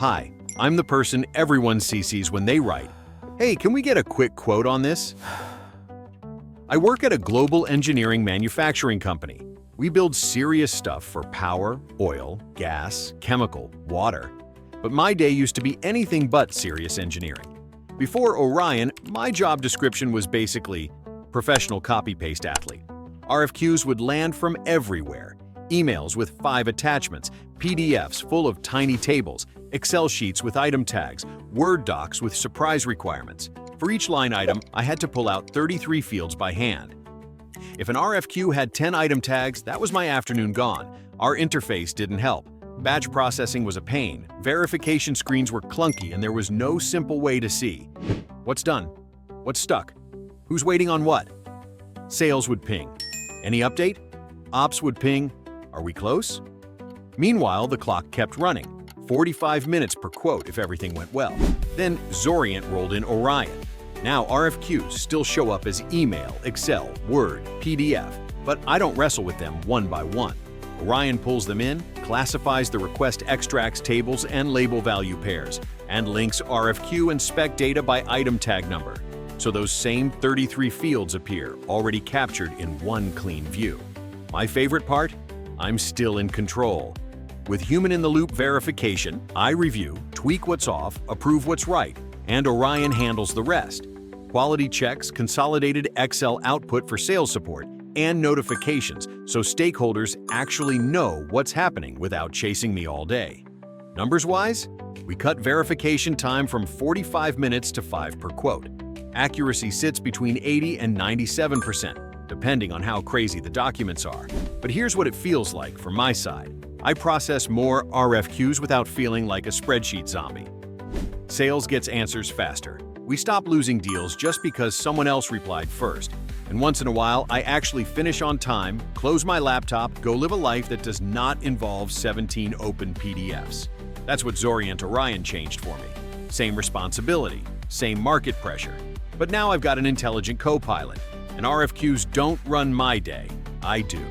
Hi, I'm the person everyone CCs when they write, "Hey, can we get a quick quote on this?" I work at a global engineering manufacturing company. We build serious stuff for power, oil, gas, chemical, water. But my day used to be anything but serious engineering. Before Orion, my job description was basically professional copy-paste athlete. RFQs would land from everywhere. Emails with 5 attachments, PDFs full of tiny tables, Excel sheets with item tags, Word docs with surprise requirements. For each line item, I had to pull out 33 fields by hand. If an RFQ had 10 item tags, that was my afternoon gone. Our interface didn't help. Batch processing was a pain, verification screens were clunky, and there was no simple way to see what's done, what's stuck, who's waiting on what. Sales would ping. Any update? Ops would ping. Are we close? Meanwhile, the clock kept running. 45 minutes per quote if everything went well. Then Xoriant rolled in Orion. Now RFQs still show up as email, Excel, Word, PDF, but I don't wrestle with them one by one. Orion pulls them in, classifies the request extracts tables and label value pairs, and links RFQ and spec data by item tag number. So those same 33 fields appear, already captured in one clean view. My favorite part? I'm still in control. With human-in-the-loop verification, I review, tweak what's off, approve what's right, and Orion handles the rest. Quality checks, consolidated Excel output for sales support, and notifications so stakeholders actually know what's happening without chasing me all day. Numbers-wise, we cut verification time from 45 minutes to 5 per quote. Accuracy sits between 80 and 97%, depending on how crazy the documents are. But here's what it feels like from my side. I process more RFQs without feeling like a spreadsheet zombie. Sales gets answers faster. We stop losing deals just because someone else replied first. And once in a while, I actually finish on time, close my laptop, go live a life that does not involve 17 open PDFs. That's what Xoriant Orion changed for me. Same responsibility, same market pressure. But now I've got an intelligent co-pilot, and RFQs don't run my day. I do.